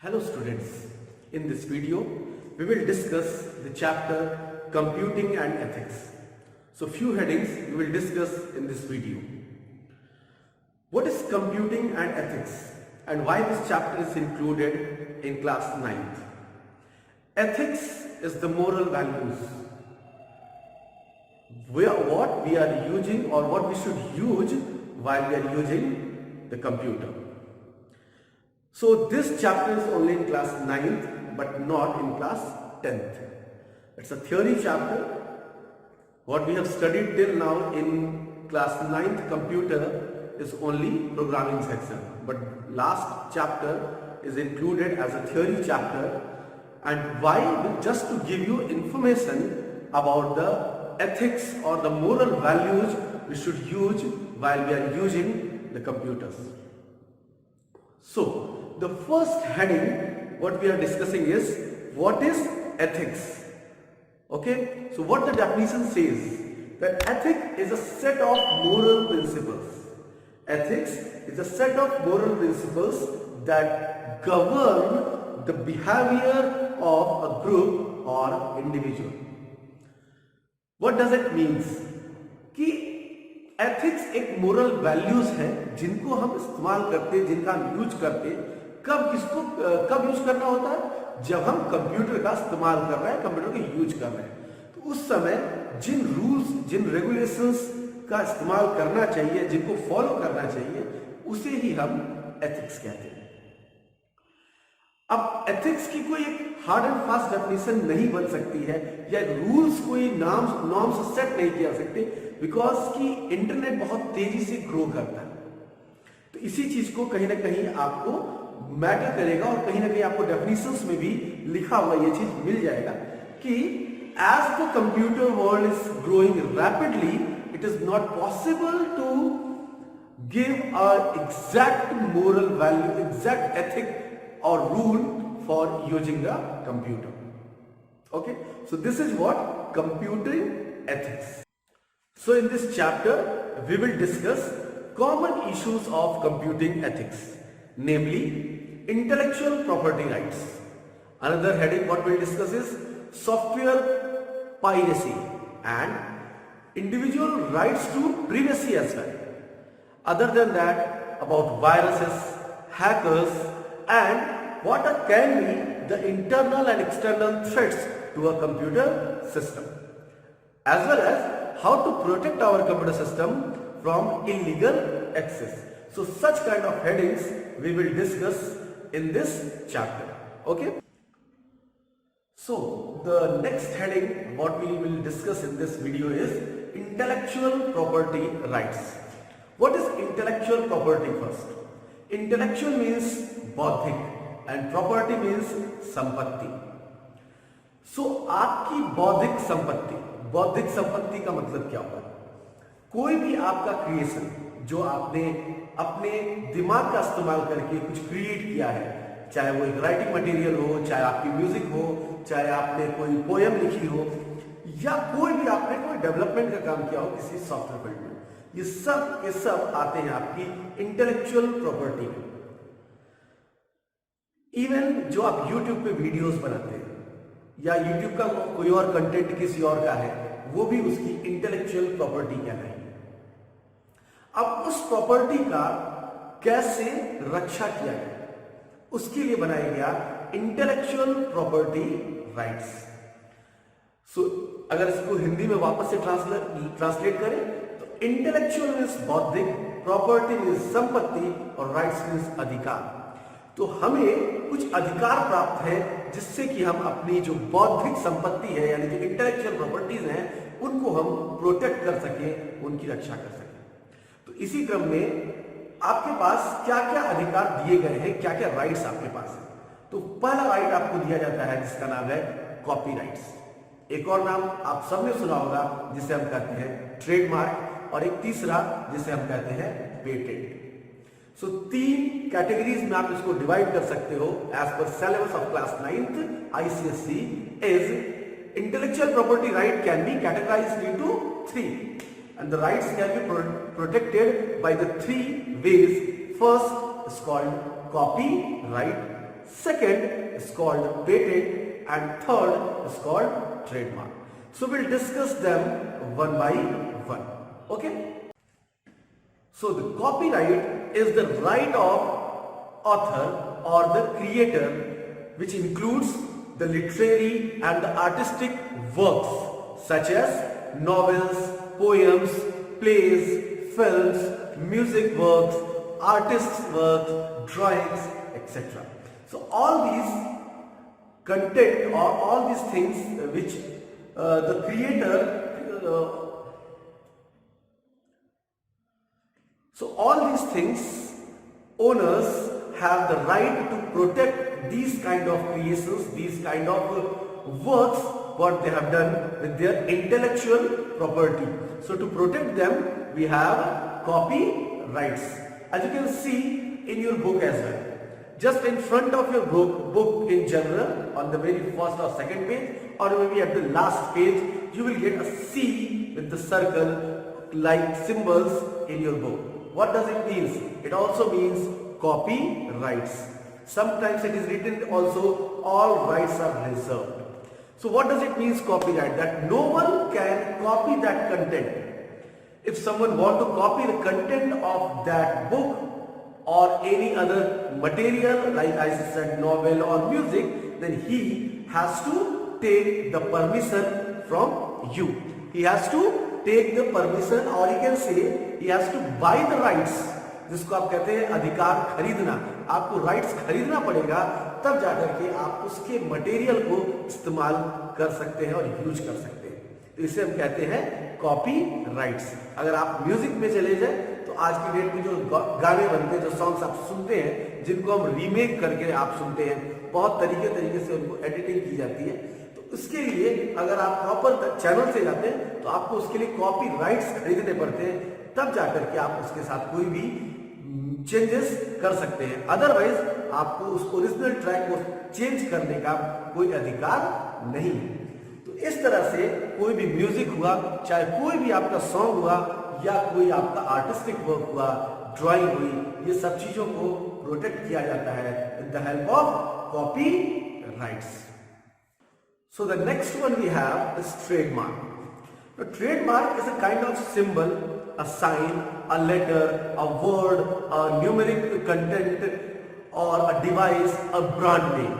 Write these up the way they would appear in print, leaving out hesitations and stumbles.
Hello students, in this video we will discuss the chapter Computing and Ethics. So few headings we will discuss in this video. What is computing and ethics and why this chapter is included in class 9th? Ethics is the moral values. What we are using or what we should use while we are using the computer. So this chapter is only in class 9th but not in class 10th. It's a theory chapter. What we have studied till now in class 9th computer is only programming section. But last chapter is included as a theory chapter. And why? Just to give you information about the ethics or the moral values we should use while we are using the computers. So, the first heading what we are discussing is what is ethics. Okay, so what the definition says that ethics is a set of moral principles. Ethics is a set of moral principles that govern the behavior of a group or individual. What does it mean? कि ethics एक moral values है जिनको हम इस्तेमाल करते, जिनका हम use करते, कब यूज करना होता है? जब हम कंप्यूटर का इस्तेमाल कर रहे हैं, कंप्यूटर का यूज कर रहे हैं, तो उस समय जिन रूल्स, जिन रेगुलेशंस का इस्तेमाल करना चाहिए, जिनको फॉलो करना चाहिए, उसे ही हम एथिक्स कहते हैं। अब एथिक्स की कोई एक हार्ड एंड फास्ट डेफिनेशन नहीं बन सकती है या रूल्स कोई नॉर्म्स सेट नहीं किया सकते, बिकॉज कि इंटरनेट बहुत तेजी से ग्रो करता है। तो इसी चीज को कहीं ना कहीं आपको मैटर करेगा और कहीं ना कहीं आपको डेफिनेशंस में भी लिखा हुआ ये चीज मिल जाएगा कि as the computer world is growing rapidly it is not possible to give a exact moral value, exact ethic or rule for using the computer. Okay, so this is what computing ethics. So in this chapter we will discuss common issues of computing ethics, namely intellectual property rights. Another heading what we will discuss is software piracy and individual rights to privacy as well. Other than that, about viruses, hackers, and what can be the internal and external threats to a computer system, as well as how to protect our computer system from illegal access. So such kind of headings we will discuss in this chapter. Okay, so the next heading what we will discuss in this video is intellectual property rights. What is intellectual property first? Intellectual means बौद्धिक and property means संपत्ति. So आपकी बौद्धिक संपत्ति का मतलब क्या होगा? कोई भी आपका क्रिएशन जो आपने अपने दिमाग का इस्तेमाल करके कुछ क्रिएट किया है, चाहे वो एक राइटिंग मटेरियल हो, चाहे आपकी म्यूजिक हो, चाहे आपने कोई पोएम लिखी हो, या कोई भी आपने कोई डेवलपमेंट का काम किया हो किसी सॉफ्टवेयर फील्ड में, ये सब आते हैं आपकी इंटेलेक्चुअल प्रॉपर्टी में। इवन जो आप YouTube पे वीडियोस बनाते हैं या YouTube का कोई और कंटेंट किसी और का है, वो भी उसकी इंटेलेक्चुअल प्रॉपर्टी कहलाएगी। अब उस प्रॉपर्टी का कैसे रक्षा किया गया, उसके लिए बनाया गया इंटेलेक्चुअल प्रॉपर्टी राइट्स। सो अगर इसको हिंदी में वापस से ट्रांसलेट करें तो इंटेलेक्चुअल मीन्स बौद्धिक, प्रॉपर्टी मीन्स संपत्ति और राइट्स मीन्स अधिकार। तो हमें कुछ अधिकार प्राप्त है जिससे कि हम अपनी जो बौद्धिक संपत्ति है यानी जो इंटेलेक्चुअल प्रॉपर्टीज हैं उनको हम प्रोटेक्ट कर सकें, उनकी रक्षा कर सकें। तो इसी क्रम में आपके पास क्या क्या अधिकार दिए गए हैं, क्या क्या राइट्स आपके पास है। तो पहला राइट आपको दिया जाता है जिसका नाम है कॉपीराइट्स। एक और नाम आप सबने सुना होगा जिसे हम कहते हैं ट्रेडमार्क, और एक तीसरा जिसे हम कहते हैं पेटेंट। सो तीन कैटेगरीज में आप इसको डिवाइड कर सकते हो एज पर syllabus of class 9th ICSE is intellectual property right can be categorised into 3 and the rights can be protected by the 3 ways. First is called copyright, Second is called patent, and third is called trademark. So we'll discuss them one by one. Okay? So the copyright is the right of author or the creator, which includes the literary and the artistic works such as novels, poems, plays, films, music works, artists' works, drawings, etc. So all these content or all these things which the creator so all these things, owners have the right to protect these kind of creations, these kind of works what they have done with their intellectual property. So to protect them, we have copyrights. As you can see in your book as well. Just in front of your book in general, on the very first or second page, or maybe at the last page, you will get a C with the circle like symbols in your book. What does it mean? It also means copyrights. Sometimes it is written also, all rights are reserved. So what does it mean copyright? That no one can copy that content. If someone wants to copy the content of that book or any other material, like I said, novel or music, then he has to take the permission from you. He has to take the permission, or you can say he has to buy the rights, जिसको आप कहते हैं अधिकार खरीदना. आपको rights खरीदना पड़ेगा, तब जाकर के आप उसके मटेरियल को इस्तेमाल कर सकते हैं और यूज कर सकते हैं. तो इसे हम कहते हैं कॉपी राइट्स. अगर आप म्यूजिक में चले जाए तो आज की डेट में जो गाने बनते हैं, जो सॉन्ग्स आप सुनते हैं, जिनको हम रीमेक करके आप सुनते हैं, बहुत तरीके से उनको एडिटिंग की जाती है. तो उसके लिए अगर आप प्रॉपर चैनल से जाते हैं तो आपको उसके लिए कॉपी राइट्स खरीदने पड़ते हैं, तब जाकर के आप उसके साथ कोई भी चेंजेस कर सकते हैं. अदरवाइज आपको उस ओरिजिनल ट्रैक को चेंज करने का कोई अधिकार नहीं है. तो इस तरह से कोई भी म्यूजिक हुआ, चाहे कोई भी आपका सॉन्ग हुआ या कोई आपका आर्टिस्टिक वर्क हुआ, ड्राइंग हुई, ये सब चीजों को प्रोटेक्ट किया जाता है with the help of copy rights. So the next one we have is trademark. Now trademark is a kind of symbol, a sign, a letter, a word, a numeric content or a device, a brand name.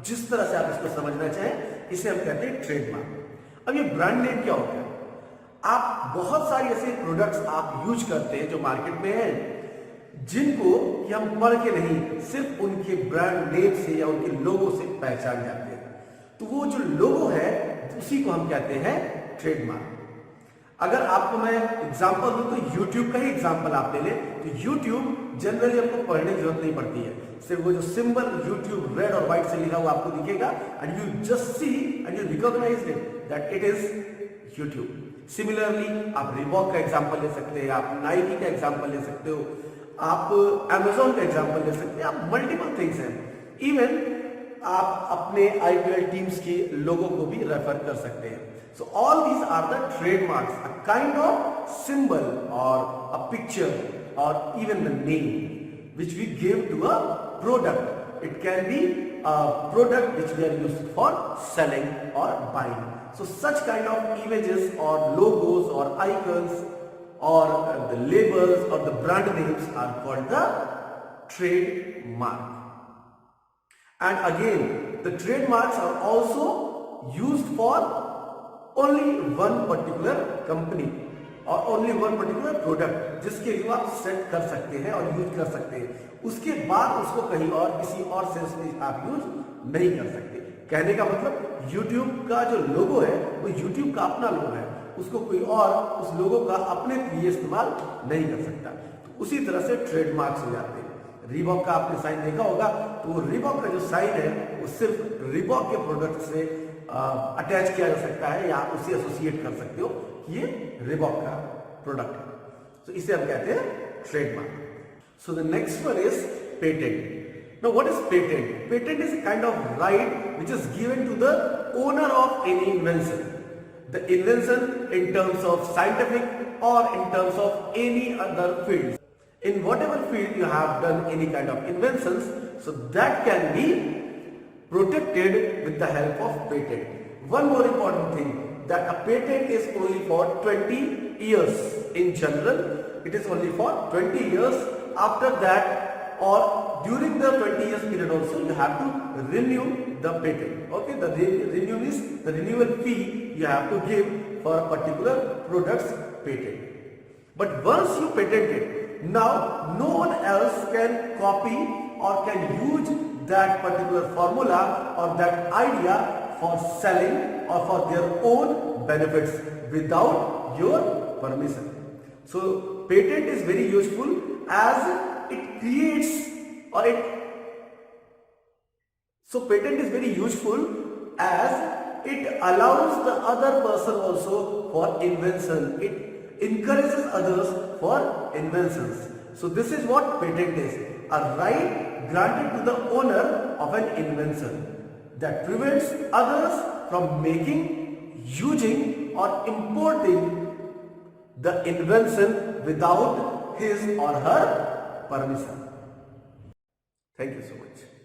जिस तरह से आप इसको समझना चाहें, इसे हम कहते हैं ट्रेडमार्क. अब ये ब्रांड नेम क्या होता है? आप बहुत सारी ऐसे प्रोडक्ट्स आप यूज करते हैं जो मार्केट में हैं, जिनको कि हम पढ़ के नहीं, सिर्फ उनके ब्रांड नेम से या उनके लोगो से पहचान जाते हैं. तो वो जो लोगो है उसी को हम कहते हैं ट्रेडमार्क. अगर आपको मैं एग्जांपल दूं तो YouTube का ही एग्जांपल आप ले लें, तो YouTube जनरली आपको पढ़ने की जरूरत नहीं पड़ती है. सिर्फ वो जो सिंबल YouTube रेड और व्हाइट से लिखा हुआ आपको दिखेगा, and you just see and you recognise it that it is YouTube. Similarly आप रिबॉक का एग्जांपल ले सकते हैं, आप नाइकी का एग्जांपल ले सकते हो, आप Amazon का एग्जांपल ले सकते हैं, आप मल्टीपल थिंग्स हैं. इवन आप अपने IPL टीम्स के लोगो को भी रेफर कर सकते हैं. So all these are the trademarks, a kind of symbol or a picture or even the name which we give to a product. It can be a product which we are used for selling or buying. So such kind of images or logos or icons or the labels or the brand names are called the trademark. And again, the trademarks are also used for only one particular company or only one particular product, जिसके लिए आप set कर सकते हैं और use कर सकते हैं. उसके बाद उसको कहीं और किसी और सेंस में आप यूज नहीं कर सकते. कहने का मतलब YouTube का जो लोगो है वो YouTube का अपना लोगो है, उसको कोई और उस लोगो का अपने लिए इस्तेमाल नहीं कर सकता. तो उसी तरह से ट्रेडमार्क्स हो जाते हैं. रिबॉक का आपने साइन देखा होगा, तो रिबॉक का जो साइन है वो सिर्फ रिबॉक के प्रोडक्ट से अटैच किया जा सकता है या उसे एसोसिएट कर सकते हो कि ये रिबॉक का प्रोडक्ट है. तो इसे हम कहते हैं trademark. So the next one is patent. Now what is patent? Patent is a kind of right which is given to the owner of any invention. The invention in terms of scientific or in terms of any other field. In whatever field you have done any kind of inventions, So that can be protected with the help of patent. One more important thing, that a patent is only for 20 years. In general, it is only for 20 years. After that, or during the 20 years period also, you have to renew the patent. Okay, the renewal fee you have to give for a particular product's patent. But once you patent it, now no one else can copy or can use that particular formula or that idea for selling or for their own benefits without your permission. So patent is very useful as it creates or it so patent is very useful as it allows the other person also for invention. It encourages others for inventions. So this is what patent is, a right granted to the owner of an invention that prevents others from making, using or importing the invention without his or her permission. Thank you so much.